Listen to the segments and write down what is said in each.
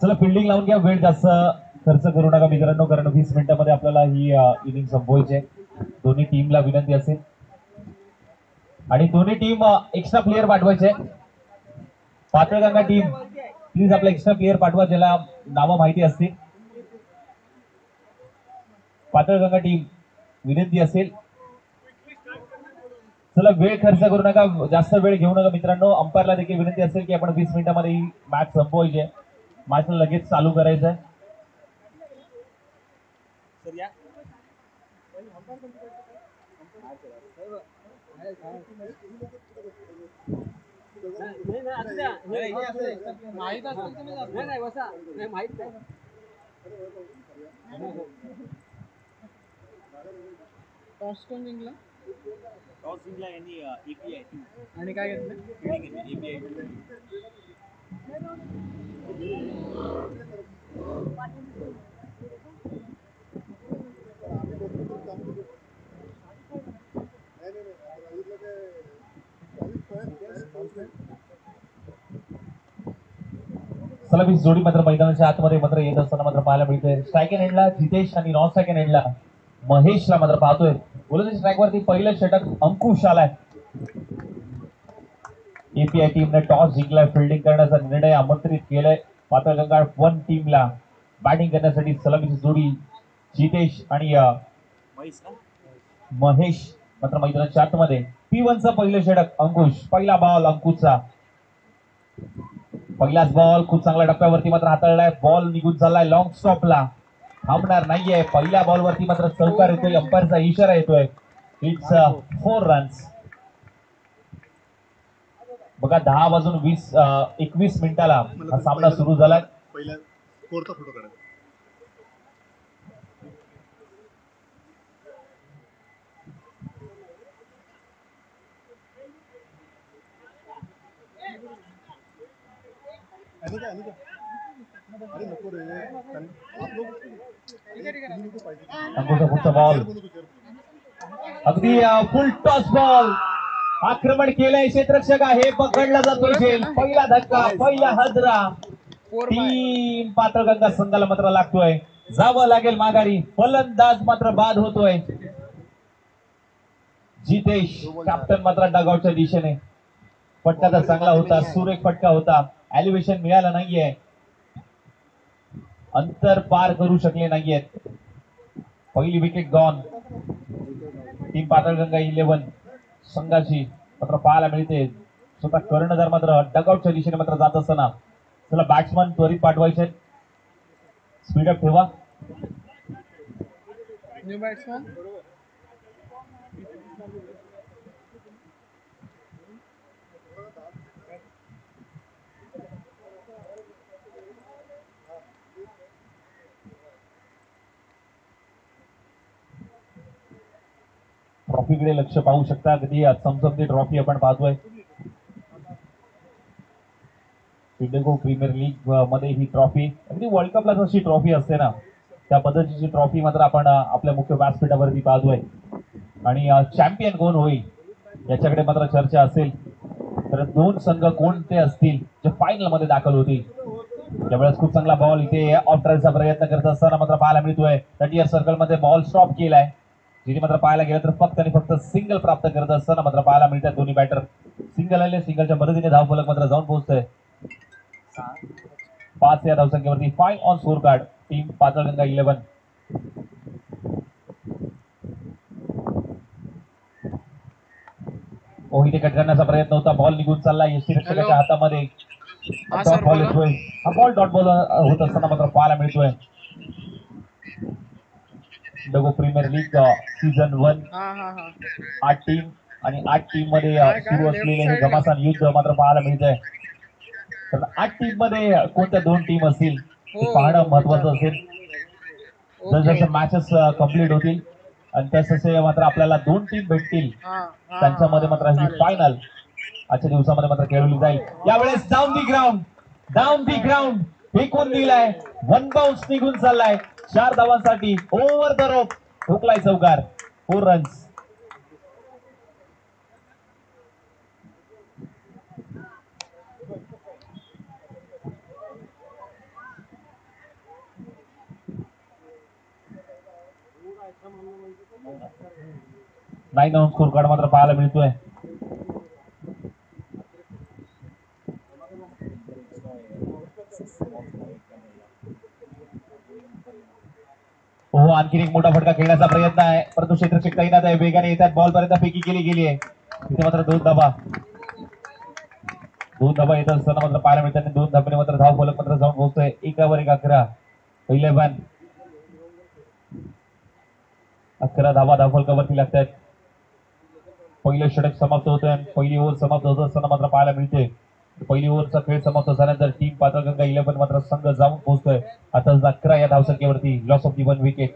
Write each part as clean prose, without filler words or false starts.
चला फिल्डिंग लावून घ्या, वेळ जास्त खर्च करू नका मित्रांनो, कारण 20 मिनिटांमध्ये आपल्याला ही इनिंग संपवायची आहे. दोन्ही टीमला विनंती असेल आणि दोन्ही टीम एक्स्ट्रा प्लेयर पाठवायचे. पातळगंगा टीम प्लीज आपला एक्स्ट्रा प्लेयर पाठवा ज्याला नावं माहिती असतील. पातळगंगा टीम विनंती असेल. चला वेळ खर्च करू नका, जास्त वेळ घेऊ नका मित्रांनो. अंपायरला देखील विनंती असेल की आपण 20 मिनिटांमध्ये ही मॅच संपवायची आहे. मॅच लगेच चालू करायचं आहे. आणि काय घेतलं चला वीस जोडी मात्र मैदानाच्या आतमध्ये मात्र येत असताना मात्र पाहायला मिळते. स्ट्राईक अँड एंडला जितेश आणि नॉन स्ट्राईक अँड एंडला महेशला मात्र पाहतोय. बोलतो स्ट्राईक वरती पहिलं षटक अंकुश आलाय. एपीआय टीमने टॉस जिंकलाय. फिल्डिंग करण्याचा निर्णय आमंत्रित केलाय पातळगंगा 1 टीमला. बॅटिंग करण्यासाठी सलामीची जोडी जितेश आणि महेश मात्र मैदानाच्या आतमध्ये. P1चं पहिलं षटक अंकुश. पहिला बॉल अंकुशचा. पहिलाच बॉल खूप चांगल्या टप्प्यावरती मात्र हाताळलाय. बॉल निघून चाललाय लॉंग स्टॉपला, थांबणार नाहीये. पहिल्या बॉल वरती मात्र चौकार येतोय, अंपायरचा इशारा येतोय. It's 4 runs. बघा 10 वाजून 21 मिनिटाला हा सामना सुरू झालाय. पहिल्या स्कोरचा फोटो काढा. अरे नको रे, पुढचा बॉल अगदी फुल टॉस बॉल. आक्रमण केलंय क्षेत्ररक्षक आहे, पकडला जातोय झेल. पहिला धक्का, पहिला हजरा. 3 पातळगंगा संघाला मात्र लागतोय. जावं लागेल माघारी. फलंदाज मात्र बाद होतोय. जितेश कॅप्टन मात्र डगआउटच्या दिशेने. फटका तर चांगला होता, सुरेख फटका होता. एलिव्हेशन मिळालं नाहीये, अंतर पार करू शकले नाहीयेत. पहिली विकेट गॉन. टीम पातळगंगा 11 संघाची मात्र पाहायला मिळते. स्वतः कर्णधार मात्र डगआउटच्या दिशेने मात्र जात असताना. चला बॅट्समन त्वरित पाठवायचे. स्पीडअप ठेवा. न्यू बॅट्समन ट्रॉफीकडे लक्ष पाहू शकता. अगदी चमचमती ट्रॉफी आपण पाहतोय. इंडिगो प्रीमियर लीग मध्ये ही ट्रॉफी अगदी वर्ल्ड कपला जशी ट्रॉफी असते ना, त्या पद्धतीची ट्रॉफी मात्र आपण आपल्या मुख्य व्यासपीठावरती पाहतोय. आणि चॅम्पियन कोण होईल याच्याकडे मात्र चर्चा असेल. तर 2 संघ कोणते असतील जे फायनल मध्ये दाखल होतील. त्यावेळेस खूप चांगला बॉल इथे ऑफ ट्रायलचा प्रयत्न करत असताना मात्र पाहायला मिळतोय. 30 सर्कल मध्ये बॉल स्टॉप केलाय. जिथे मात्र पाहायला गेलं तर फक्त आणि फक्त सिंगल प्राप्त करत असताना मात्र पाहायला मिळतात दोन्ही बॅटर. सिंगल आले, सिंगलच्या मदतीने धावफलक मात्र जाऊन पोहोचतोय. 5 या धावसंख्येवरती 5 on score card. Team Patalganga 11. इथे कट करण्याचा प्रयत्न होता. बॉल निघून चालला यष्टीरक्षकाच्या हातामध्ये. हा बॉल डॉट बॉल होत असताना मात्र पाहायला मिळतोय. IndiGo premier league season 1 8 team आणि 8 टीम मध्ये सुरू असलेले हे घमासान युद्ध मात्र पाहायला मिळत आहे. तर 8 टीम मध्ये कोणत्या 2 टीम असतील ते पाहणं महत्वाचं असेल. जसजसे मॅचेस कम्प्लीट होतील आणि तसतसे मात्र आपल्याला 2 टीम भेटतील, त्यांच्यामध्ये मात्र ही फायनल आजच्या दिवसामध्ये मात्र खेळवली जाईल. यावेळेस डाऊन दी ग्राउंड फेकून दिलाय, वन बाउन्स निघून चाललाय 4 धावांसाठी. ओव्हर द रोप ठोकलाय चौकार, 4 रन्स. नाही डाऊन स्कोर कार्ड मात्र पाहायला मिळतोय. हो, आणखी एक मोठा फटका खेळण्याचा प्रयत्न आहे, परंतु क्षेत्ररक्षक तैनात आहे. वेगाने येतात, बॉल पर्यंत फेकी केली गेली आहे. इथे मात्र 2 धाबा येत असताना मात्र पाहायला मिळतात. 2 धाब्याने मात्र धाव फलक मात्र जाऊन पोहोचतोय. 1 वर 11 पहिले बॅन 11 धावा धावफलकावरती लागतात. पहिलं षटक समाप्त होतोय, पहिली ओव्हर समाप्त होत असताना मात्र पाहायला मिळते. पहिली ओव्हरचा खेळ समाप्त झाल्यानंतर टीम पाताळगंगा 11 मात्र संघ जाऊन पोहोचतोय. आता 11 या धावसंख्येवरती, लॉस ऑफ दी 1 विकेट.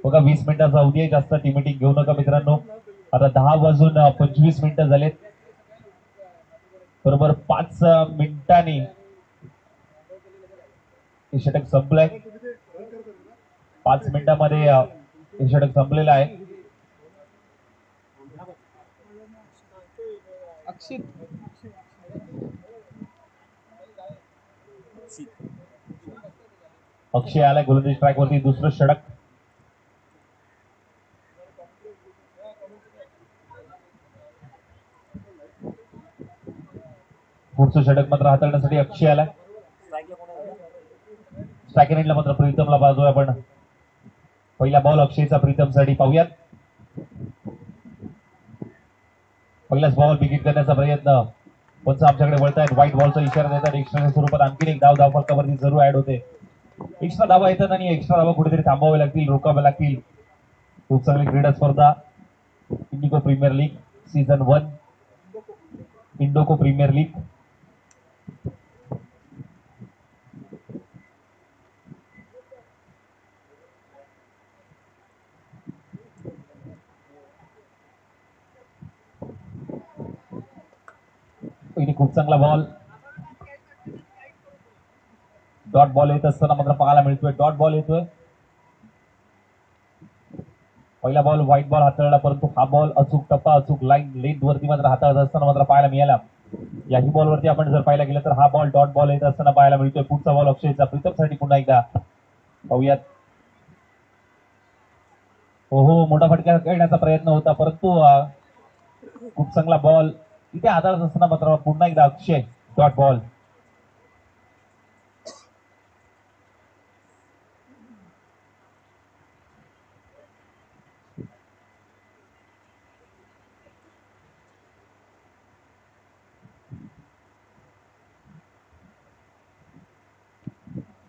बघा 20 मिनिटाचा अवधी आहे, जास्त टीम मीटिंग घेऊ नका मित्रांनो. आता 10 वाजून 25 मिनिटं झालेत. बरोबर 5 मिनिटांनी हे षटक संपलंय. 5 मिनिटांमध्ये हे षटक संपलेलं आहे. अक्षय आलाय गोलंदाजी ट्रॅक वरती, दुसरं षटक. पुढचं षटक मात्र हाताळण्यासाठी अक्षय आलाय. स्ट्रायक एंडला मात्र प्रीतमला बाजू आपण. पहिला बॉल अक्षयचा प्रीतमसाठी पाहूयात. पहिलाच बॉल विकेट करण्याचा प्रयत्न, पंच आमच्याकडे वळतायत, व्हाईट बॉलचा इशारा देतात. एक्स्ट्राच्या स्वरूपात आणखी एक धाव फलकावरती जरूर ऍड होते. एक्स्ट्रा धावा येतात आणि एक्स्ट्रा धावा कुठेतरी थांबावे लागतील, रोकावे लागतील. खूप चांगली क्रीडा स्पर्धा IndiGo premier league season 1, Indoco premier league. खूप चांगला बॉल, डॉट बॉल येत असताना मात्र पाहायला मिळतोय. डॉट बॉल येतोय. पहिला बॉल व्हाईट बॉल हाताळला, परंतु हा बॉल अचूक टप्पा, अचूक लाईन लेंथ वरती मात्र हाताळत असताना मात्र पाहायला मिळाला. याही बॉलवरती आपण जर पाहायला गेलं तर हा बॉल डॉट बॉल येत असताना पाहायला मिळतोय. पुढचा बॉल अक्षयचा प्रीतमसाठी पुन्हा एकदा पाहूयात. हो, मोठा फटका खेळण्याचा प्रयत्न होता, परंतु खूप चांगला बॉल इथे हाताळत असताना मात्र पुन्हा एकदा अक्षय, डॉट बॉल.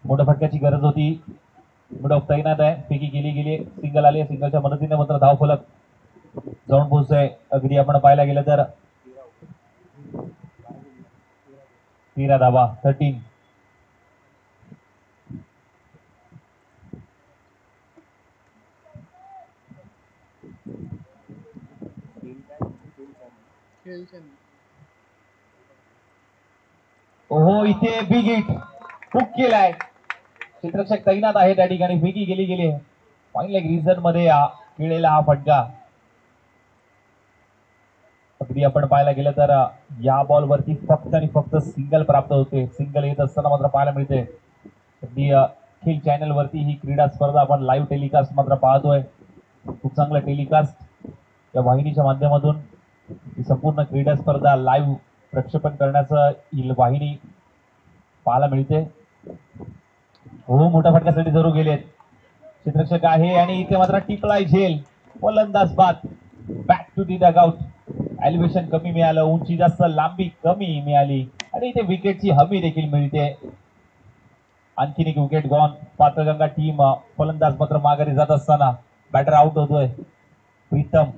मोठ्या फटक्याची गरज होती. मिड ऑफ तैनात आहे, फेकी केली गेली, सिंगल आली. सिंगलच्या मदतीने मात्र धाव फलक जाऊन पोहोचतोय. अगदी आपण पाहायला गेलं तर 13 धावा, 13. हो, इथे बिग हिट हुक केलाय. क्षेत्ररक्षक तैनात आहे त्या ठिकाणी, फेकी केली गेली. फाईन लेग रिझन मध्ये खेळलेला हा फटका. अगदी आपण पाहायला गेलं तर या बॉल वरती फक्त आणि फक्त सिंगल प्राप्त होते. सिंगल येत असताना मात्र पाहायला मिळते. अगदी खेळ चॅनल वरती ही क्रीडा स्पर्धा आपण लाईव्ह टेलिकास्ट मात्र पाहतोय. खूप चांगलं टेलिकास्ट या वाहिनीच्या माध्यमातून ही संपूर्ण क्रीडा स्पर्धा लाईव्ह प्रक्षेपण करण्याचं ही वाहिनी पाहायला मिळते. हो, मोठ्या फटक्यासाठी जरूर गेलेत. क्षेत्ररक्षक आहे आणि इथे मात्र टिपलाय झेल. फलंदाज बाद, back to the dugout. Elevation कमी मिळालं, उंची जास्त, लांबी कमी मिळाली आणि इथे विकेटची हमी देखील मिळते. आणखीन एक विकेट गॉन. पाताळगंगा टीम फलंदाज मात्र माघारी जात असताना बॅटर आउट होतोय. प्रीतम,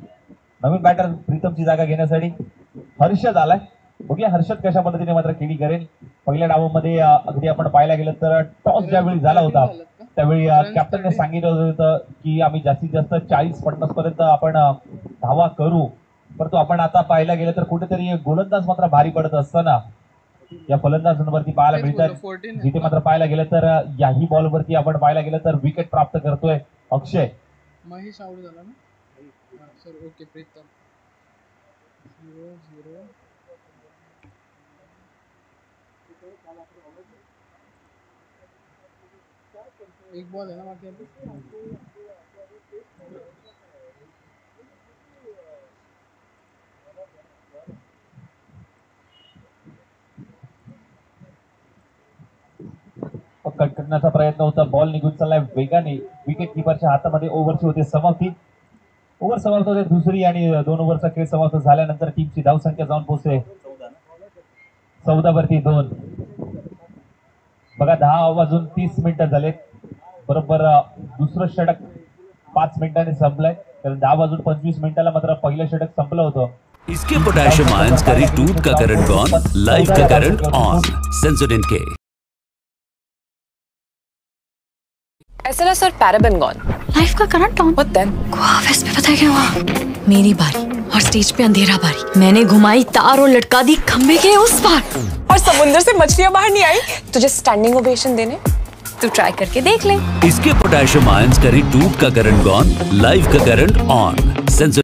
नवीन बॅटर प्रीतमची जागा घेण्यासाठी हर्षद आलाय. बघूया हर्षद कशा पद्धतीने मात्र केली करेल. पहिल्या डावामध्ये अगदी आपण पाहायला गेलं तर टॉस ज्यावेळी झाला होता त्यावेळी कॅप्टनने सांगितलं होतं की आम्ही जास्तीत जास्त 40-50 पर्यंत आपण धावा करू, परंतु आपण आता पाहायला गेलं तर कुठेतरी गोलंदाज मात्र भारी पडत असताना या फलंदाजांवरती पाहायला मिळतात. जिथे मात्र पाहायला गेलं तर याही बॉलवरती आपण पाहायला गेलं तर विकेट प्राप्त करतोय अक्षय. महेश आउट झाला ना सर. ओके प्रीतम 0-0. एक बॉल है ना बाकी अभी. कट करण्याचा प्रयत्न होता. बॉल निघून चाललाय वेगाने. विकेट किपरच्या हातामध्ये ओव्हरची होते समाप्ती. ओव्हर समाप्त होते दुसरी आणि 2 ओव्हरचा खेळ समाप्त झाल्यानंतर टीमची धावसंख्या जाऊन पोहोचते 14 वरती 2. बघा 10 वाजून 30 मिनिटं झालेत. बरोबर दुसरं षटक 5 मिनिटांनी संपलंय. तर 10 वाजून 25 मिनिटाला मात्र पहिलं षटक संपलं होतं. इसके पोटेशियम आयंस का टूट का करंट गॉन, लाइफ का करंट ऑन. सेंसोडेंट के SLS और पैराबेन गॉन, लाइफ का करंट ऑन. What then? गोवा वेस्ट में पता है क्या हुआ? मेरी बारी और स्टेज पे अंधेरा बारी. मैंने घुमाई तार और लटका दी खंबे के उस पार. और समुंदर से मछलियां बाहर नहीं आई तुझे स्टैंडिंग ओवेशन देने. तू ट्राई करके देख ले. इसके पोटेशियम आयंस का टूट का करंट गॉन, लाइफ का करंट ऑन. सेंसो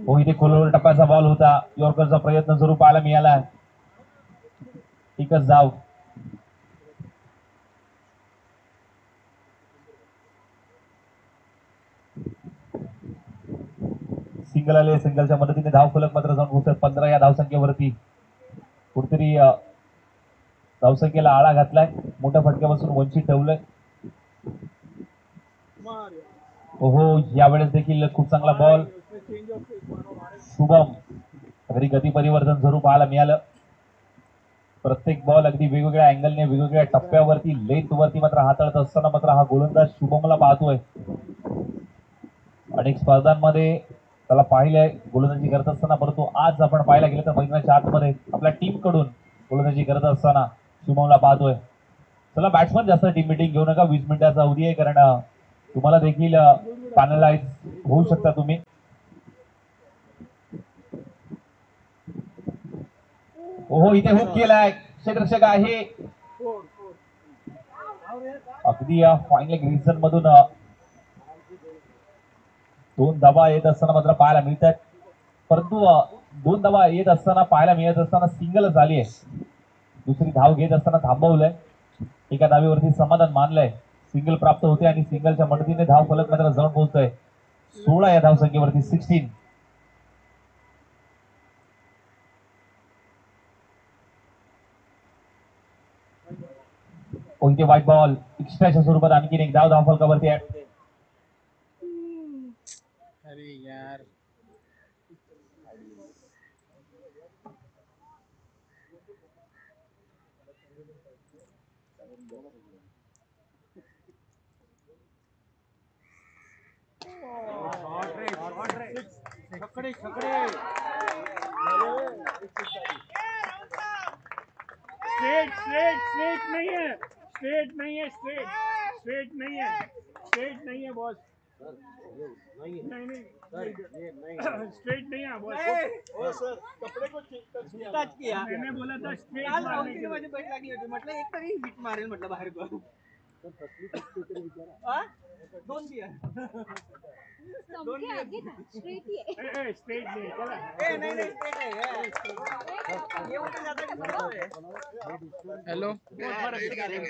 हो इथे खोलवर टप्प्याचा बॉल होता. यॉर्करचा प्रयत्न जरूर पाहायला मिळाला. एकच धाव. सिंगल आले. सिंगलच्या मदतीने धाव फलक मात्र जाऊन पोहोचत 15 या धावसंख्येवरती. कुठेतरी धावसंख्येला आळा घातलाय. मोठ्या फटक्यापासून वंचित ठेवलंय. हो यावेळेस देखील खूप चांगला बॉल. शुभम अगदी गती परिवर्तन जरूर पाहायला मिळालं. प्रत्येक बॉल अगदी वेगवेगळ्या अँगलने वेगवेगळ्या टप्प्यावरती लेंथ वरती मात्र हाताळत असताना मात्र हा गोलंदाज शुभमला पाहतोय. अनेक स्पर्धांमध्ये त्याला पाहिलंय गोलंदाजी करत असताना, परंतु आज आपण पाहायला गेलं तर मैदानाच्या आतमध्ये आपल्या टीम कडून गोलंदाजी करत असताना शुभमला पाहतोय. चला बॅट्समन जास्त टीम मिटिंग घेऊ नका. 20 मिनिटाचा अवधी आहे, कारण तुम्हाला देखील पॅनलाइज होऊ शकता तुम्ही. हो इथे हुक केलाय. क्षेत्ररक्षक आहे अगदी फायनल रिझन मधून 2 धावा येत असताना मात्र पाहायला मिळतात. परंतु 2 धावा येत असताना पाहायला मिळत असताना सिंगल झाली आहे. दुसरी धाव घेत असताना थांबवलंय. एका धावेवरती समाधान मानलंय. सिंगल प्राप्त होते आणि सिंगलच्या मदतीने धाव फलक मात्र जाऊन पोहोचतोय 16 या धावसंख्येवरती 16. कोणते वाईट बॉल एक्स्ट्राच्या स्वरूपात आणखीन एक धाव फलकावरती ऍड होते. अरे यार स्ट्रेट नहीं है. स्ट्रेट नहीं है. स्ट्रेट नहीं है. स्ट्रेट नहीं है बॉस. नहीं स्ट्रेट नहीं है बॉस. सर कपडे को टच किया. मैंने बोला था स्ट्रेट मारने के लिए. बैठ लागली होती म्हटलं एक तरी हिट मारेल म्हटलं बाहेर गो. दोन दिया. स्ट्रेट नहीं चला. ए नहीं नहीं स्ट्रेट है. ये उतर जाता है. हेलो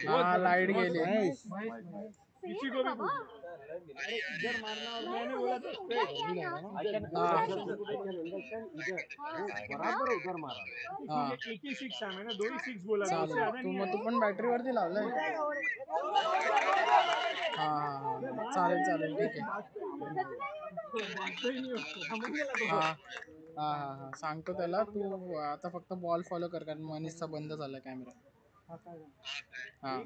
हाँ लाइट गेली. किसी को भी इधर मारना और मैंने बोला था स्ट्रेट बराबर उधर मारा एक ही सिक्स है मैंने 2 ही सिक्स बोला था उससे ज्यादा नहीं तू पण बॅटरीवरती लावलाय हा चालेल चालेल ठीक आहे हा सांगतो त्याला तू आता फक्त बॉल फॉलो कर कारण मनीषचा बंद झाला कॅमेरा हाँ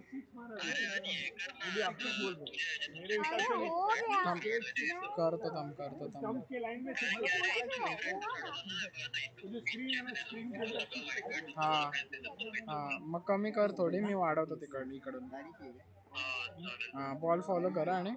करतो हाँ मग कमी कर थोडी मी वाढवतो इकडून हाँ बॉल फॉलो करा आणि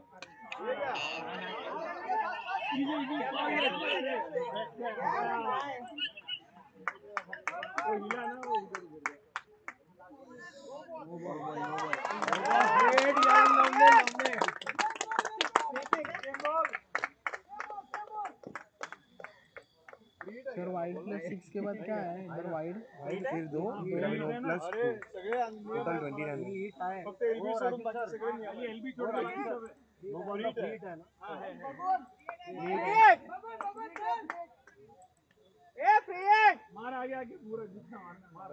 फिर वाइड प्लस 6 के बाद क्या है इधर वाइड फिर 2 प्लस 2 टोटल 20 रन फक्त एलबी सोडून बाकी सगळे निघाले एलबी सोडून नो बॉल हिट है ना ए फ्रीएट मार आगे आगे पूरा जितना मारना मार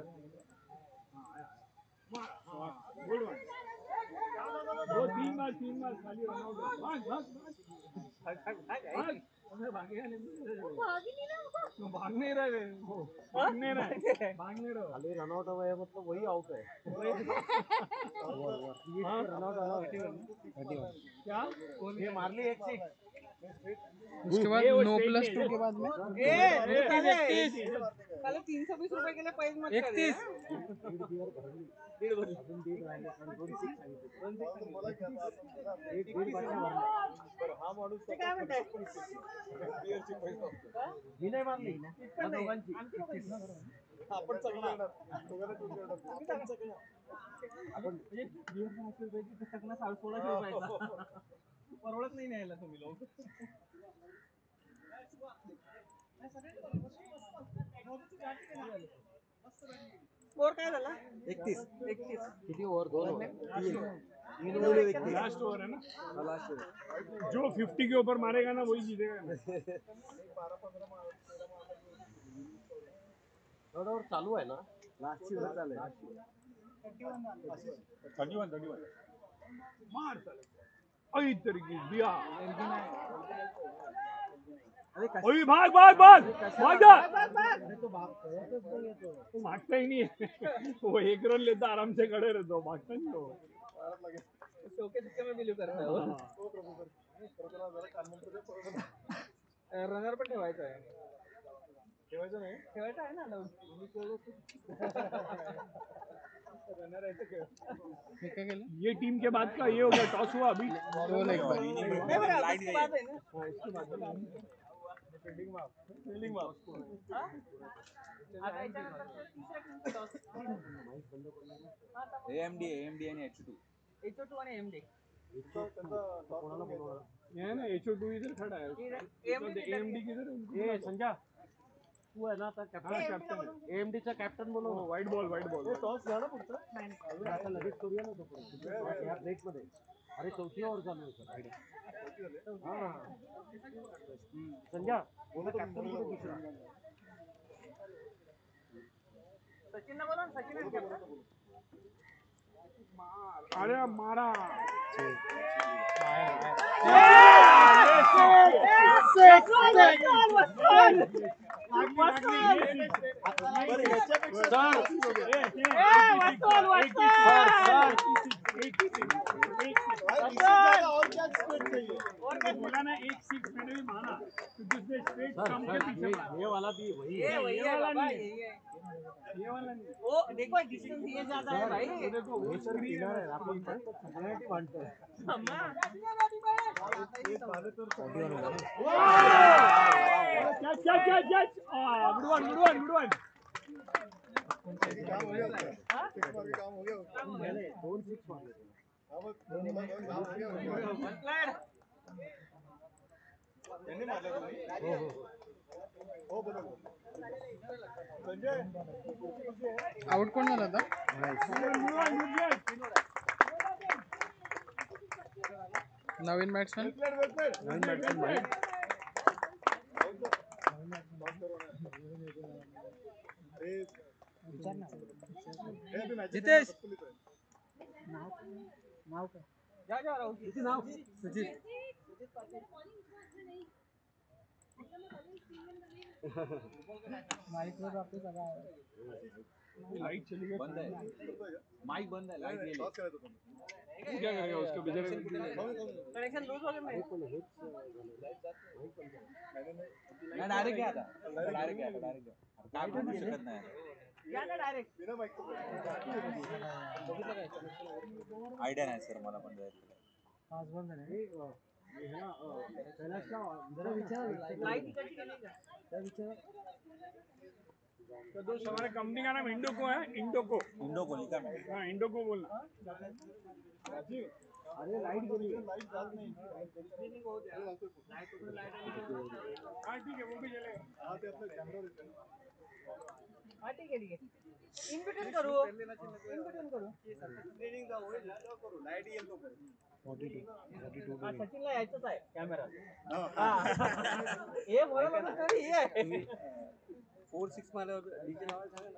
गुड वन 2-3 बार खाली रन आउट भाग भाग भाग नहीं रहे खाली रन आउट हुआ है मतलब वही आउट है रन आउट वाला क्या ये मार ली एक सिक्स उसके बाद 9+2 के बाद में 320 रुपए के लिए प्राइस मत 31 परवडत नाही न्यायला तुम्ही लोक स्कोर काय झाला 31 किती ओव्हर 2 लास्ट ओवर है ना जो 50 के ऊपर मारेगा ना वही जीतेगा ओव्हर चालू आहे ना लास्ट ची ओव्हर चालू आहे 31 मार अई तरीके दिया ओए भाग जा तो भागता ही नहीं है वो 1 रन लेता आराम से खड़े रहता भागता नहीं वो शोके सिस्टम में बिलीव करता है रनर पण ठेवायचा आहे ठेवायचा आहे ना रनर ऐसे ये टीम के बाद का ये हो गया टॉस हुआ अभी एक बार फील्डिंग मार AMD आणि H2 आणि AMD ये ना HO2 इधर खड़ा है AMD किधर है ये संजय तू है ना आता कॅप्टन AMD चा कॅप्टन बोलव वाईट बॉल टॉस झाला पुढचा आता लगेच करूया ना तो या ब्रेक मध्ये अरे चौथी ओव्हर चालू आहे हां संजय बोला कॅप्टन कुठे दुसरा सचिन बोला सचिन अरे मारा बोला ना 1 6 मैंने भी मारा जिसने स्ट्रेट कम के पीछे ये वाला भी वही ये वाला नहीं ये वाला नहीं ओ देखो डिस्टेंस ये ज्यादा है भाई देखो वो स्क्रीन है आपण पेनल्टी मानतो कैच गुड वन काम हो गया काम हो गया 2 6 मारे काम हो गया यांनी मारलं तुम्ही हो बरोबर संजय आउट कोण झाला आता नवीन बॅट्समॅन जितेश नाव काय नाव सुजित माइक वर आपको सगळं लाइट चली गई बंद है माइक बंद है लाइट टॉस करायचं तुम्ही क्या करेगा उसको बेचारे कनेक्शन लूज हो गया मैं डायरेक्ट गया था डायरेक्ट गया काय बोलू शकत नाही या ना डायरेक्ट बिना माईक आयडिया नाही सर मला पण पाच बंद आहे कैलाशला जरा विचार लाईट इकडची गेली का त्या विचार तो दोस्त हमारे कंपनी का नाम इंडोको है इंडोको लिखा है हाँ इंडोको बोलना अरे लाईट गेली लाईट जात नाही हाँ ठीक है वो भी चलेगा हा ते आपल्या कॅमेरा येते हा ठीक आहे इन्व्हिटेशन करू इन्व्हिटेशन करू ट्रेनिंग जाऊ करू लाईट येईल तो सचिनला यायचंच आहे कॅमेरा हे बोलत तरी हे आहे 4-6 मला डीजे लावायला सांगा ना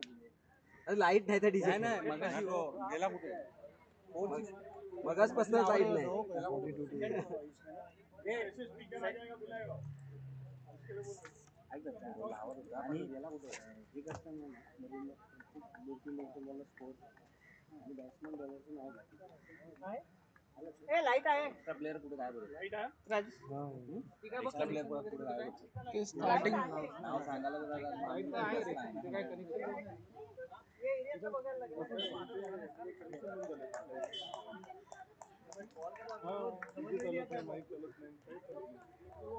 अरे लाईट नाही तर डीजे नाही मगाशी गेला कुठे 4-6 मगासपासून लाईट नाही ये ऐसे स्पीकर आ जाएगा बुलाएगा आणि याला कुठे हे करताना स्कोर आणि बॅट्समन बॉलरचं नाव ए लाईट आहे एक्स्ट्रा प्लेयर कुठे काय बोलतो लाइट है राजेश एक्स्ट्रा प्लेयर कुठे काय ते स्टार्टिंग नाव सांगायला लाईट आहे ते काय कनेक्शन हे एरियाचं बघायला लागेल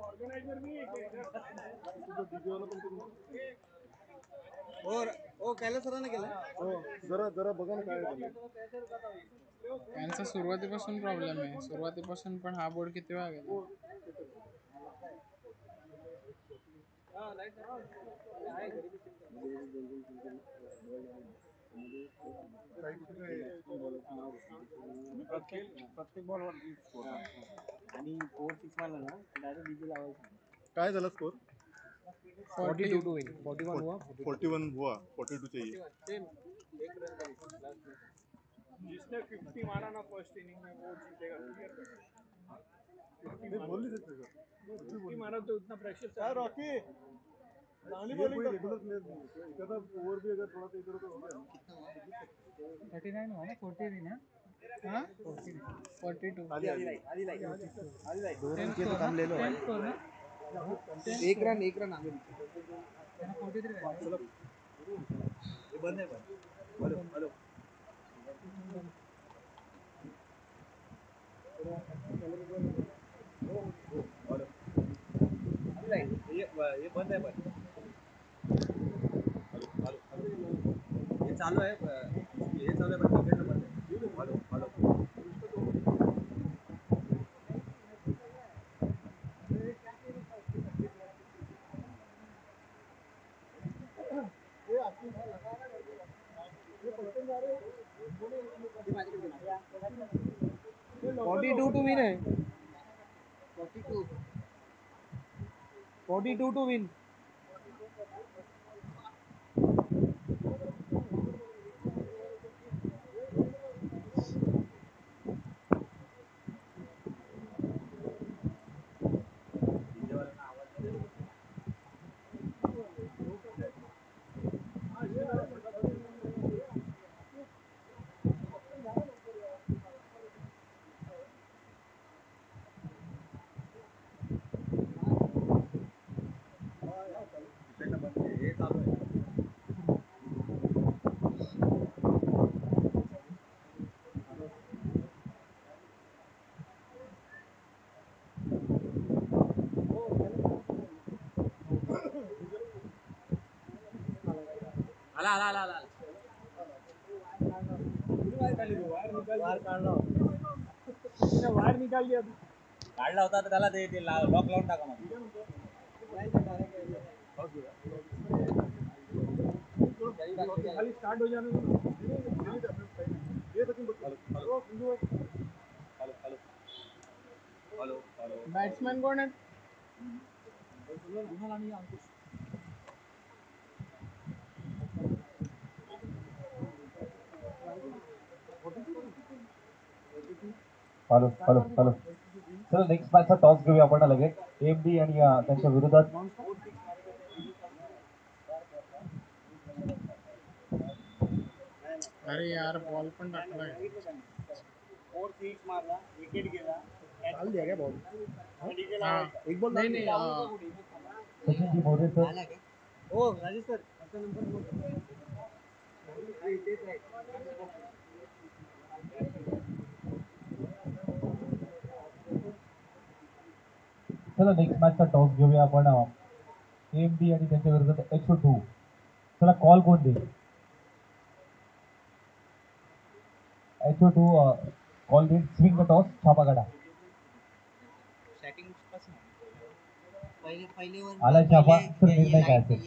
ऑर्गेनाइजर नहीं है ओ कैलास सरांना केलं हो जरा बघा ना काय झालं यांचा सुरुवातीपासून प्रॉब्लेम आहे सुरुवातीपासून पण हा बोर्ड किती वेळा गेला प्रत्येक बॉलवर आणि 4-6 मारला ना डायरेक्ट डीजे लावायचं काय झालं स्कोर 42 टू विन 41 हुआ 41 हुआ 42 चाहिए जिसने 50 मारा ना फर्स्ट इनिंग में वो जीतेगा नहीं बोल नहीं सकते सर 50 मारा तो उतना प्रेशर यार रॉकी ये कोई रेगुलर प्लेयर नहीं है एक ओवर भी अगर थोड़ा सा इधर उधर हो गया 39 हुआ ना 40 भी ना हाँ 42 आधी दो रन के तो कम ले लो एक रन आगे बंद है हेलो हेलो ये बंद है ये चालू आहे पण इकडनं बंद आहे हेलो हेलो $42 to win है 42 to win वायर निकाल दिया काढला होता तर त्याला ते लॉक लावून टाका मग खाली स्टार्ट हो जाने दो ये Sachin hello hello hello batsman कोण आहेत? हॅलो हॅलो हॅलो चला नेक्स्ट मॅचचा टॉस घेऊया आपण लगेच AMD आणि त्यांच्या विरोधात अरे यार बॉल पण टाकलाय. डाल दिया क्या बॉल? हा एक बॉल नाही नाही सचिनजी मोरे सर ओ राजेश सर आपका नंबर नोट चला नेक्स्ट मॅचचा टॉस घेऊया आपण AMD आणि त्यांच्या विरोधात HO2 चला कॉल कोण देईल HO2 कॉल देईल स्विंग टॉस छापा काढा आला छापा तर निर्णय काय असेल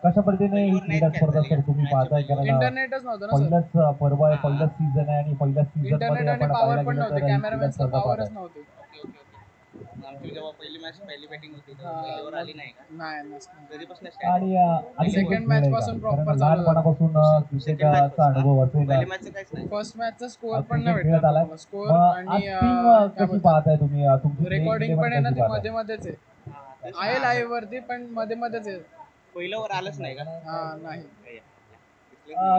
कशा पद्धतीने ही क्रीडा स्पर्धा सर तुम्ही पाहताय कारण इंटरनेटच नव्हतं ना सर. पहिलाच पर्व आहे पहिलाच सीझन आहे आणि पहिल्याच सीझन इंटरनेट मध्ये आणि आपण पॉवर पाहायला पण गेलं नव्हते. तर ही क्रीडा कॅमेरामॅन्सला स्पर्धा पॉवरच पाहताय नव्हते. आमची जेव्हा पहिली बॅटिंग होती हा, तेव्हा पहिलीवर आली नाही का नाही नसणार. कधीपासून आणि आधी Second खेळ match आहे का? पासून कारण proper चालू झालं. लहानपणापासून क्रिकेटचा अनुभव असेल पहिल्या मॅचचं काहीच नाही. फर्स्ट मॅचचा स्कोअर आज पण नाही क्रिकेट भेटला खेळत आलाय तुम्हाला. स्कोअर मग आणि आज टीम काय कशी बोलतात पाहताय तुम्ही तुमची playing रेकॉर्डिंग 11 पण आहे ना कशी ती पाहताय? मध्ये मध्येच आहे. हा, तेच आहे ना. लाईव्ह वरती पण मध्ये मध्येच आहे. पहिल्यावर आलंच नाही का हा नाही.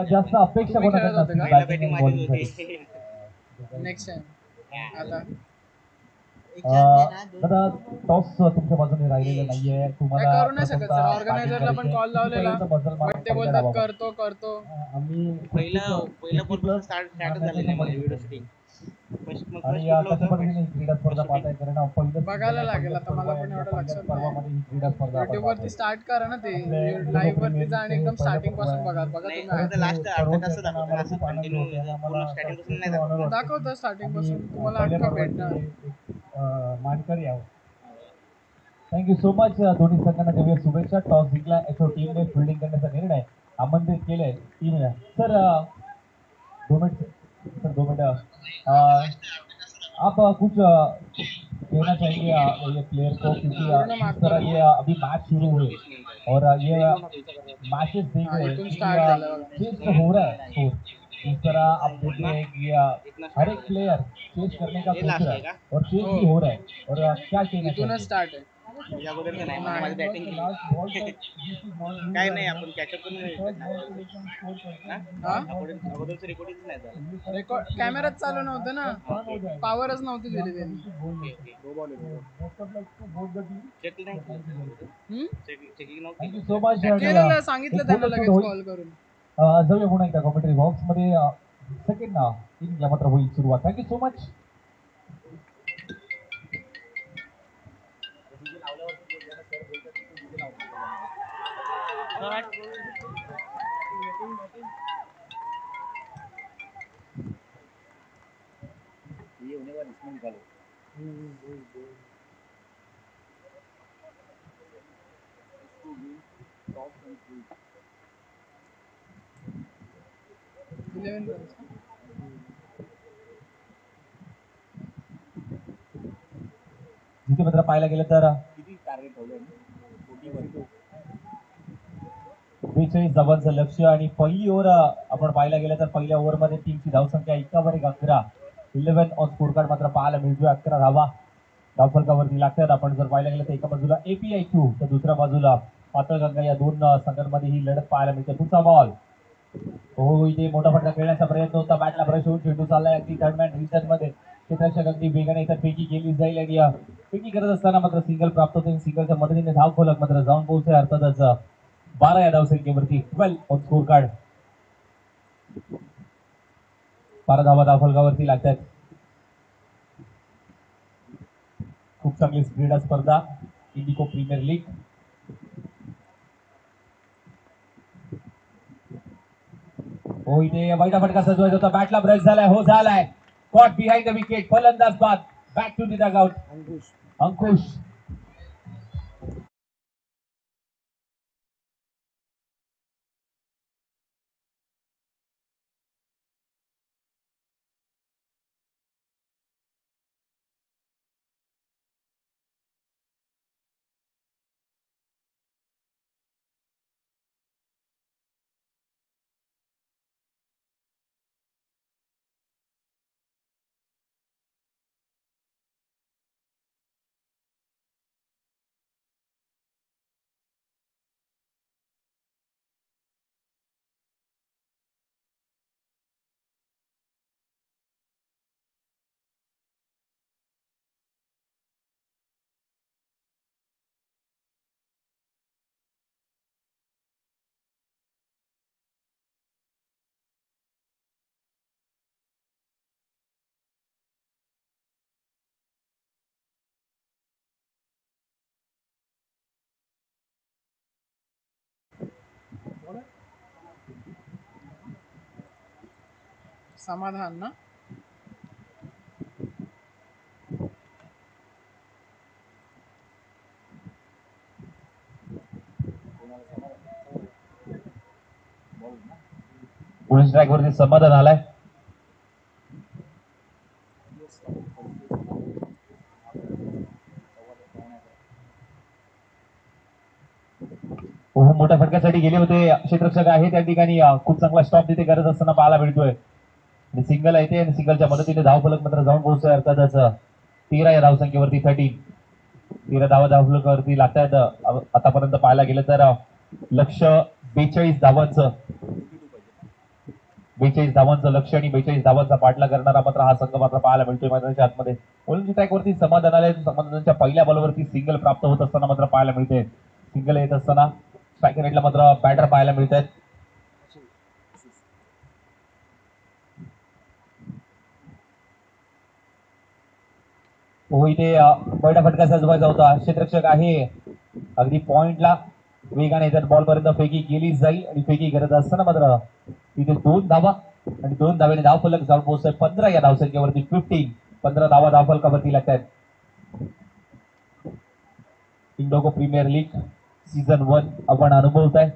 जास्त अपेक्षा तुम्ही खेळत कोणाकडनं होते असतील का? पहिल्या batting बॅटिंग and माझीच bowling साठी? होती नेक्स्ट टाइम आता दादा टॉस तुमच्या बाजूने राहिलेलं नाहीये काय तुम्हाला करू नाही शकत सर. ऑर्गनायझरला पण कॉल लावलेला बट ते बोलतात करतो करतो. आम्ही पहिल्या बॉलपासून स्टार्ट झालेलं आहे माझी व्हिडिओ शूटिंग आणि कशा पद्धतीने ही क्रीडा स्पर्धा पाहताय कारण पहिलं बघायला लागेल आता मला पण एवढं लक्षात नाही. पर्वामध्ये ही क्रीडा स्पर्धा आपण युट्यूब वरती पाहतोय. स्टार्ट करा ना ते आपले लाईव्ह वरती जा आणि एकदम पहिलं स्टार्टिंग पासून पर्व बघा आहे. बघा नाही तुम्ही. लास्ट अर्धा तास दाखवतो ना असं कंटिन्यू पूर्ण स्टार्टिंग पासून नाही दाखवत. दाखवतो स्टार्टिंग पासून तुम्हाला हक्क भेटणार. मानकरी आहोत थँक्यू सो मच दोन्ही संघांना देऊया शुभेच्छा टॉस जिंकला HO टीमने फिल्डिंग करण्याचा निर्णय आमंत्रित केलाय टीमला सर 2 मिनट सर 2 मिनट आप कुछ कहना चाहिए ये प्लेयर को क्योंकि जिस तरह ये अभी मैच शुरू हुए और ये मैचेस देख रहे हैं इथून कि स्टार्ट झालं बघा. चेस हो रहा है स्कोर जिस तरह आप देख रहे हैं कि हर एक प्लेयर चेस करने का ये सोच लास्ट रहा आहे है का और चेस भी हो रहा है और क्या कहना इथूनच चाहिए स्टार्ट आहे. या अगोदरचं नाही म्हणजे माझी बॅटिंग काय नाही आपण कॅचअप करून नाही हा अगोदरचं रेकॉर्डिंग नाही झालं रेकॉर्ड कॅमेराच चालू नव्हतं ना. पॉवरच नव्हती दिली त्यांनी. चेक नाही चेकिंग नव्हती थँक्यू सो मच केलेलं सांगितलं त्यांना लगेच कॉल करून. जाऊया पुन्हा एकदा कॉमेंट्री बॉक्स मध्ये सेकंड इनिंग मात्र होईल सुरुवात थँक्यू सो मच जिथे मात्र पाहायला गेलं तर किती टार्गेट ठेवलंय 42 धावांचं लक्ष आणि पहिली ओव्हर आपण पाहायला गेलं तर पहिल्या ओव्हरमध्ये टीमची धावसंख्या 11 11 ऑन स्कोर कार्ड मात्र पाहायला मिळतोय 11 धावा धावफलकावरती लागतात आपण जर पाहायला गेलं तर एका बाजूला API-Q तर दुसऱ्या बाजूला पातळगंगा या दोन संघांमध्ये ही लढत पाहायला मिळते पुढचा बॉल हो इथे मोठा फटका खेळण्याचा प्रयत्न होता बॅटला ब्रश होऊन चेंडू चाललाय अगदी थर्ड मॅन रिटर्न मध्ये क्षेत्ररक्षक अगदी वेगाने इथं पेकी केली जाईल आणि पेकी करत असताना मात्र सिंगल प्राप्त होते सिंगलच्या मदतीने धाव फलक मात्र जाऊन पोहोचते अर्थातच 12 या धावसंख्येवरती 12 ऑन स्कोर कार्ड 12 धावा धावफलकावरती लागतात खूप चांगली क्रीडा स्पर्धा इंडिको प्रीमियर लीग हो इथे वाईटा फटका सजवायचा होता बॅटला ब्रश झालाय हो झालाय कॉट बिहाइंड द विकेट फलंदाज बाद बॅक टू द डगआउट अंकुश समाधान ना. पुढील स्ट्राईक वरती समाधान आलाय. हो, मोठ्या फटक्यासाठी गेले होते क्षेत्ररक्षक आहे त्या ठिकाणी खूप चांगला स्टॉप तिथे करत असताना पाहायला मिळतोय. सिंगल आहे ते आणि सिंगलच्या मदतीने धावफलक मात्र जाऊन पोहोचतोय. अर्थातच 13 या धावसंख्येवरती 13 धावफलकावरती लागतात. आतापर्यंत पाहायला गेलं तर लक्ष्य 42 धावांचं 42 धावांचं लक्ष्य आणि 42 धावांचा पाठला करणारा मात्र हा संघ मात्र पाहायला मिळतोय मैदानाच्या आतमध्ये. ओलिंपिक ट्रॅक वरती समाधान आले. समाधानाच्या पहिल्या बॉलवरती सिंगल प्राप्त होत असताना मात्र पाहायला मिळते. सिंगल येत असताना स्ट्रायकर रेटला मात्र बॅटर पाहायला मिळत आहेत. हो, इथे बैठा फटका सजवायचा होता. क्षेत्ररक्षक आहे अगदी पॉइंटला वेगाने येतात. बॉल पर्यंत फेकी केली जाईल आणि फेकी करत असताना मात्र तिथे 2 धावा आणि 2 धावेने धावफलक जाऊन पोहोचतोय 15 या धावसंख्येवरती. 15 धावा धावफलकावरती लागतात. इंडोको प्रीमियर लीग सीझन 1 आपण अनुभवताय.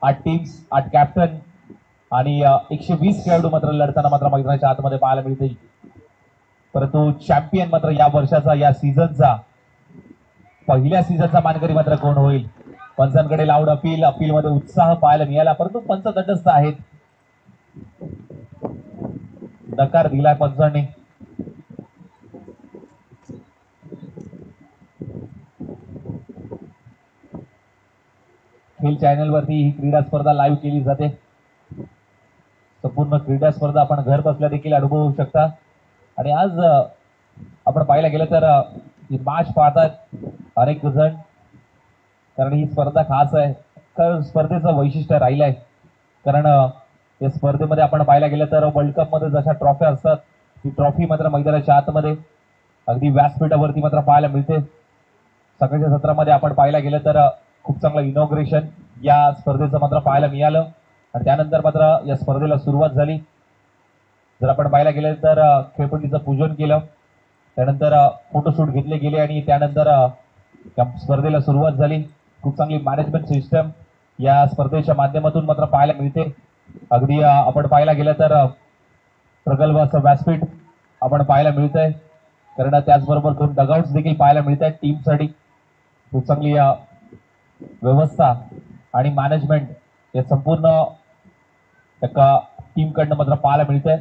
8 टीम्स 8 कॅप्टन आणि 120 खेळाडू मात्र लढताना मात्र मैदानाच्या आतमध्ये पाहायला मिळते. परंतु चॅम्पियन मात्र या वर्षाचा या सीझनचा पहिल्या सीझनचा मानकरी मात्र कोण होईल. पंचांकडे लाऊड अपील मध्ये उत्साह पाहायला मिळाला परंतु पंच तटस्थ आहेत. नकार दिलाय पंचांनी. खेल चॅनल वरती ही क्रीडा स्पर्धा लाईव्ह केली जाते. संपूर्ण क्रीडा स्पर्धा आपण घर बसल्या देखील अनुभवू शकता. आणि आज आपण पाहायला गेलं तर ही मॅच पाहतात अनेक जण, कारण ही स्पर्धा खास आहे. तर स्पर्धेचं वैशिष्ट्य राहिलंय कारण या स्पर्धेमध्ये आपण पाहायला गेलं तर वर्ल्ड कप मध्ये जशा ट्रॉफ्या असतात ती ट्रॉफी मात्र मैदानाच्या आतमध्ये अगदी व्यासपीठावरती मात्र पाहायला मिळते. सकाळच्या सत्रामध्ये आपण पाहायला गेलं तर खूप चांगलं इनॉग्रेशन या स्पर्धेचं मात्र पाहायला मिळालं आणि त्यानंतर मात्र या स्पर्धेला सुरुवात झाली. जर आपण पाहायला गेलं तर खेळपट्टीचं पूजन केलं, त्यानंतर फोटोशूट घेतले गेले आणि त्यानंतर या स्पर्धेला सुरुवात झाली. खूप चांगली मॅनेजमेंट सिस्टम या स्पर्धेच्या माध्यमातून मात्र पाहायला मिळते. अगदी आपण पाहायला गेलं तर प्रगल्भ असं व्यासपीठ आपण पाहायला मिळतंय. कारण त्याचबरोबर 2 डगआउट्स देखील पाहायला मिळत आहेत टीमसाठी. खूप चांगली व्यवस्था आणि मॅनेजमेंट या संपूर्ण एका टीमकडनं मात्र पाहायला मिळतंय.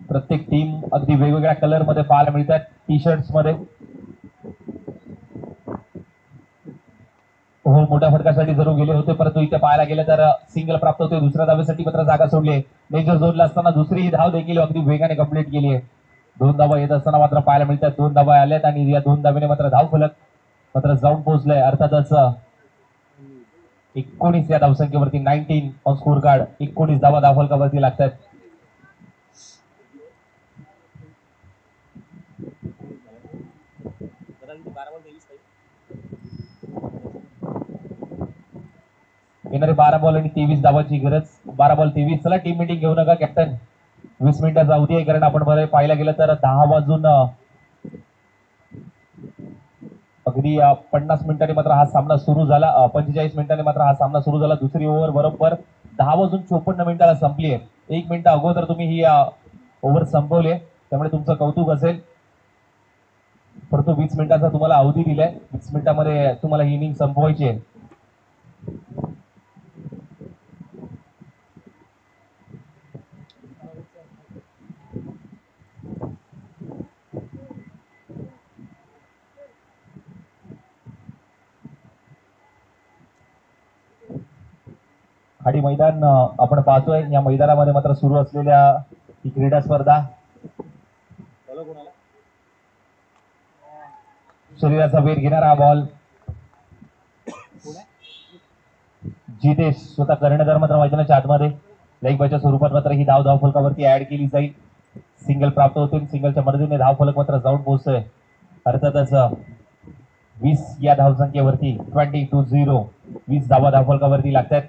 प्रत्येक टीम अगदी वेगवेगळ्या कलर मध्ये पाहायला मिळतात. टी शर्ट्स मध्ये. हो, मोठ्या फटकासाठी जरूर गेले होते परंतु इथे पाहायला गेलं तर सिंगल प्राप्त होते. दुसऱ्या धावेसाठी मात्र जागा सोडली. डेंजर झोनला असताना दुसरी धाव देखील अगदी वेगाने कंप्लीट केली आहे. 2 धावा येत असताना मात्र पाहायला मिळतात. 2 धावा आल्यात आणि या 2 धावेने मात्र धावफलक मात्र जाऊन पोहोचलंय. अर्थातच 19 या धावसंख्येवरती 19 ऑन स्कोर कार्ड. 19 धावा धावफलकावरती लागतात. येणारे 12 बॉल आणि 23 धावांची गरज. 12 बॉल 23. चला टीम मीटिंग घेऊ नका कॅप्टन. 20 मिनिटाचा अवधी आहे कारण आपण बरं पाहायला गेलं तर 10 वाजून अगदी 50 मिनिटांनी मात्र हा सामना सुरू झाला. 45 मिनिटांनी मात्र हा सामना सुरू झाला. दुसरी ओव्हर बरोबर 10 वाजून 54 मिनिटाला संपली आहे. 1 मिनिट अगोदर तुम्ही ही ओव्हर संपवली आहे त्यामुळे तुमचं कौतुक असेल. परंतु 20 मिनिटाचा तुम्हाला अवधी दिलाय. 20 मिनिटांमध्ये तुम्हाला ही इनिंग संपवायची आहे. खाडी मैदान आपण पाहतोय. या मैदानामध्ये मात्र सुरू असलेल्या ही क्रीडा स्पर्धा. शरीराचा वेध घेणारा बॉल जितेश स्वतः कर्णधार मात्र मैदानाच्या आतमध्ये. लेग बायच्या स्वरूपात मात्र ही धाव धावफलकावरती ऍड केली जाईल. सिंगल प्राप्त होते. सिंगलच्या मदतीने धावफलक मात्र जाऊन पोहोचतोय. अर्थातच 20 या धावसंख्येवरती 20 to 0 20 धावा धावफलकावरती लागतात.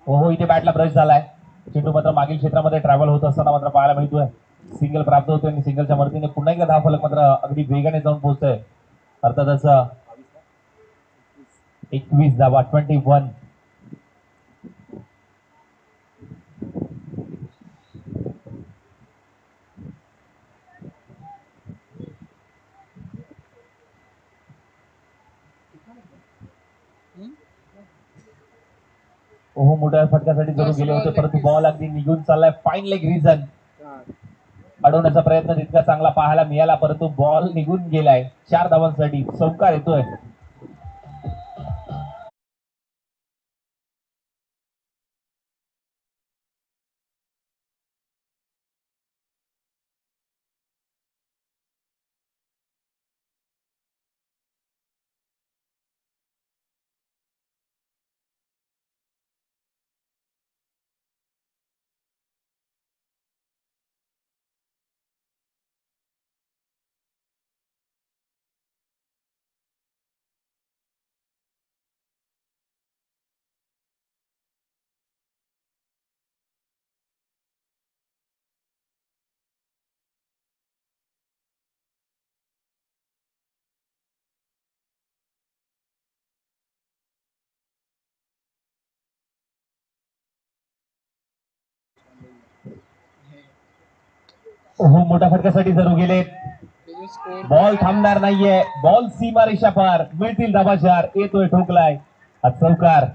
हो इथे बॅटला ब्रश झालाय. चेंडू मात्र मागील क्षेत्रामध्ये ट्रॅव्हल होत असताना मात्र पाहायला मिळतोय. सिंगल प्राप्त होतोय आणि सिंगलच्या मदतीने पुन्हा एकदा धाव फलक मात्र अगदी वेगाने जाऊन पोहोचतोय. अर्थातच 21 धावा 21. ओहो मोठ्या फटक्यासाठी जरूर गेले होते परंतु बॉल अगदी निघून चाललाय. फाईन लेग रिझन अडवण्याचा प्रयत्न तितका चांगला पाहायला मिळाला परंतु बॉल निघून गेलाय. 4 धावांसाठी चौकार येतोय. ओहो मोठ्या फटक्यासाठी जरूर गेले. बॉल थांबणार नाहीये. बॉल सीमारेषा पार. मिळतील धावा 4. येतोय ठोकलाय हा चौकार.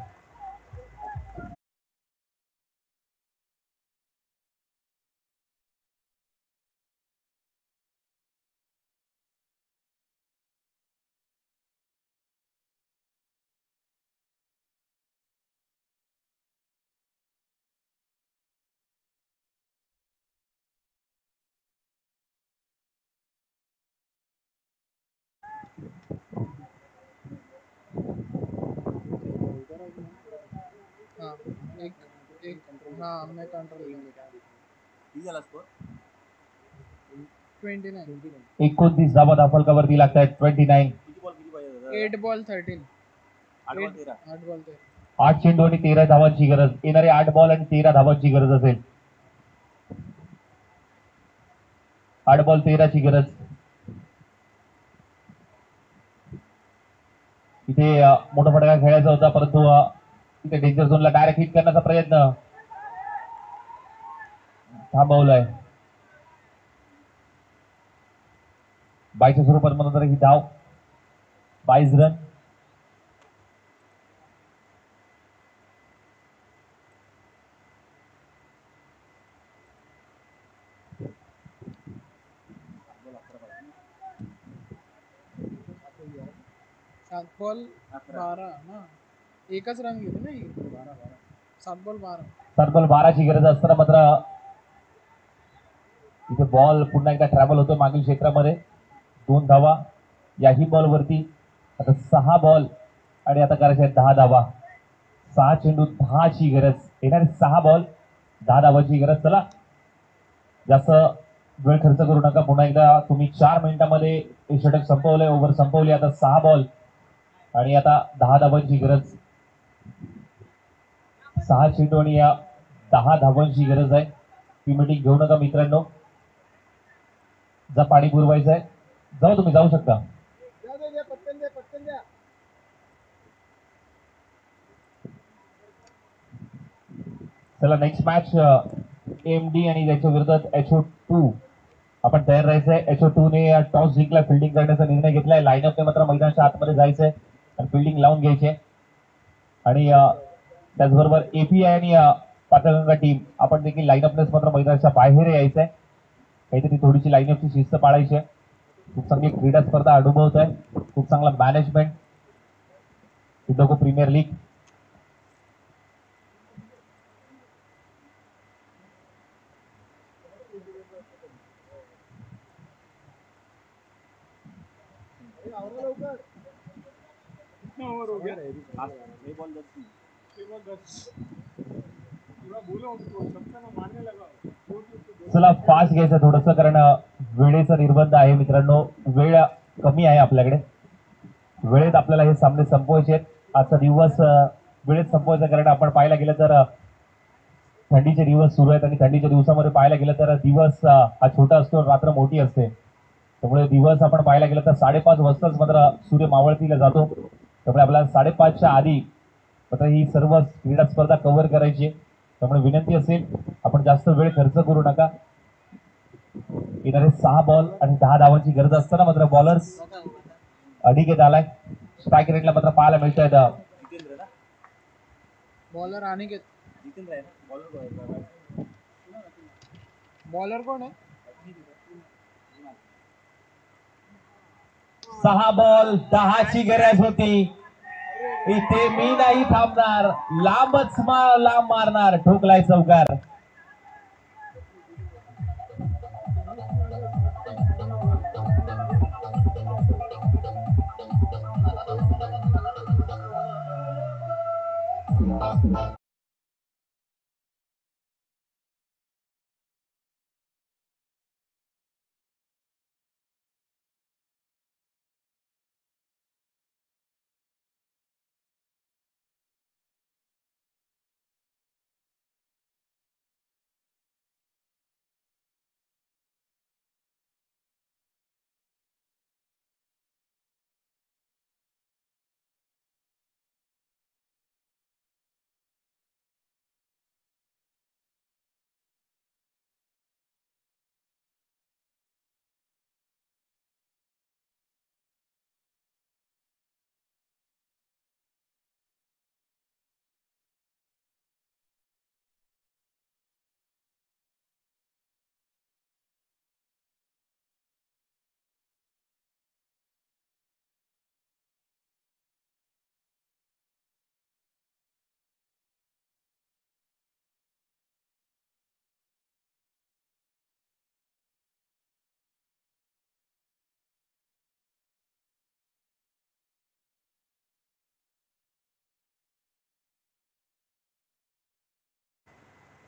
मैं कंट्रोल 29. 29 धावा धावफलकावरती लागतायत. 29. 8 बॉल 13. 8 बॉल 13. 8 चेंडू आणि 13 धावांची गरज. येणारे 8 बॉल आणि 13 धावांची गरज असेल. 8 बॉल 13 ची गरज. इथे मोठा फटका खेळायचा होता परंतु इथे डेंजर झोनला डायरेक्ट हिट करण्याचा प्रयत्न थांबवलाय. बायच्या स्वरूपात म्हणून ही धाव 22 रन. सात बॉल 12 ना. एकच रन गेले ना. 7 बॉल 12. 7 बॉल 12 ची गरज असताना मात्र इथे बॉल पुन्हा एकदा ट्रॅव्हल होतो मागील क्षेत्रामध्ये. 2 धावा याही बॉल वरती. आता 6 बॉल आणि आता करायचे 10 धावा. 6 चेंडू 10 ची गरज. येणारे 6 बॉल 10 धावांची गरज. चला जास्त वेळ खर्च करू नका. पुन्हा एकदा तुम्ही 4 मिनिटांमध्ये हे षटक संपवलंय. ओव्हर संपवली. आता 6 बॉल आणि आता 10 धावांची गरज. 6 चेंडू आणि या 10 धावांची गरज आहे. ती मिटिंग घेऊ नका मित्रांनो. जा पाणी पुरवायचं आहे. जाऊ तुम्ही जाऊ शकता. चला नेक्स्ट मॅच AMD आणि त्याच्या विरोधात HO2 आपण तयार राहायचंय. HO2 ने टॉस जिंकला. फिल्डिंग करण्याचा निर्णय घेतलाय. लाईनअपने मात्र मैदानाच्या आतमध्ये जायचंय आणि फिल्डिंग लावून घ्यायचे. आणि त्याचबरोबर API आणि पातळगंगा टीम आपण देखील लाईनअपनेच मात्र मैदानाच्या बाहेर यायचंय. काहीतरी थोडीशी लाईनअपची शिस्त पाळायची आहे. खूप चांगली क्रीडा स्पर्धा अनुभवत आहे. खूप चांगला मॅनेजमेंट. हिंदोको प्रीमियर लीग. कितना ओवर हो गया? 6 बॉल 10. पूरा बोलो उसको, सबका ना मारने लगा. चला फास्ट घ्यायचं थोडंसं कारण वेळेचा निर्बंध आहे मित्रांनो. वेळ कमी आहे आपल्याकडे. वेळेत आपल्याला हे सामने संपवायचे आहेत. आजचा दिवस वेळेत संपवायचं, कारण आपण पाहायला गेलं तर थंडीचे दिवस सुरू आहेत आणि थंडीच्या दिवसामध्ये पाहायला गेलं तर दिवस हा छोटा असतो, रात्र मोठी असते. त्यामुळे दिवस आपण पाहायला गेलं तर 5:30 वाजताच मात्र सूर्य मावळतीला जातो. त्यामुळे आपल्याला 5:30च्या आधी मात्र ही सर्व क्रीडा स्पर्धा कव्हर करायची. त्यामुळे विनंती असेल, आपण जास्त वेळ खर्च करू नका. येणारे 6 बॉल आणि 10 धावांची गरज असताना मात्र बॉलर्स अडिकेत आलाय. स्ट्राईक रेटला मात्र पाहायला मिळत आहेत बॉलर आणि बॉलर कोण आहे? 6 बॉल 10ची गरज होती. इथे मी नाही थांबणार, लांबच लांब मारणार, ठोकलाय चौकार.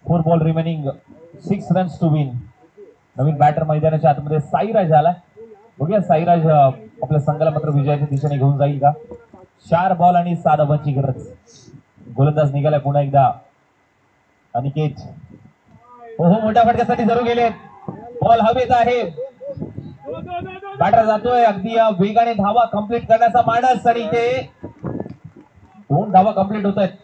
Four ball remaining, 6 runs to win. नवीन बॅटर मैदानाच्या आतमध्ये साईराज आला. बघूया साईराज आपल्या संघाला मात्र विजयाच्या दिशेने घेऊन जाईल का. 4 बॉल आणि 7 धावांची गरज. गोलंदाज निघाला पुन्हा एकदा अनिकेत. हो मोठ्या फटक्यासाठी जरूर गेले. बॉल हवेत आहे. बॅटर जातोय अगदी वेगाने, धावा कंप्लीट करण्याचा मानस आणि इथे 2 धावा कंप्लीट होत आहेत.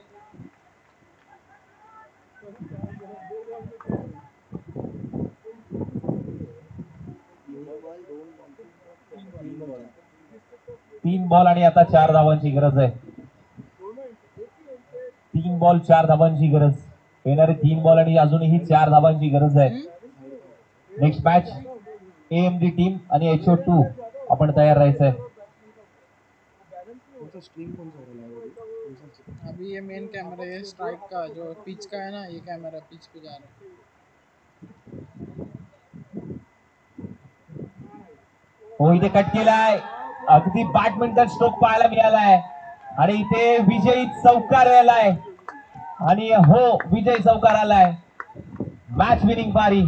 तीन बॉल आणि आता 4 धावांची गरज आहे. 3 बॉल 4 धावांची गरज. येणारे 3 बॉल आणि अजूनही 4 धावांची गरज आहे. नेक्स्ट मॅच AMD टीम आणि HO2 आपण तयार राहायचंय. अभी ये मेन कैमरा है स्ट्राइक का, जो पिच का है ना, ये कैमरा पिच पे जा रहा है. हो इथे कट केलाय. अगदी बॅडमिंटन स्ट्रोक पाहायला मिळालाय आणि इथे विजयी चौकार आलाय आणि हो विजय चौकार आलाय. मॅच विनिंग पारी.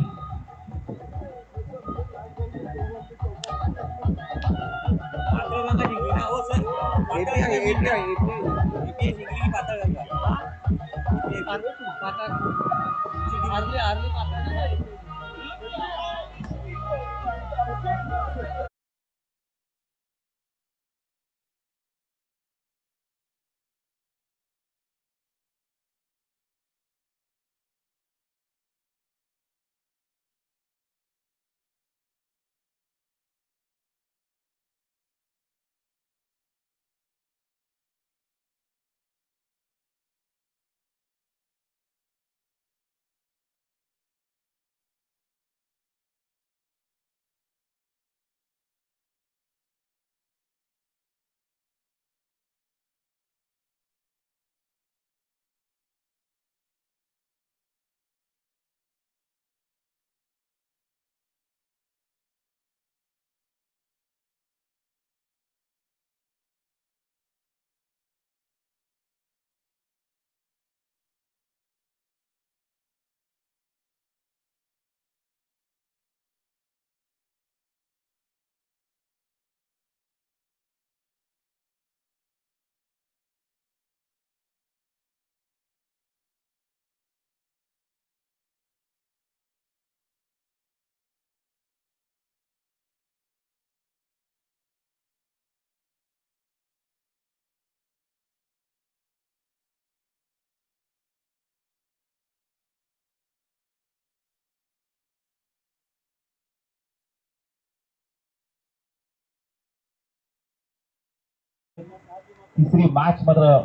तिसरी मॅच मात्र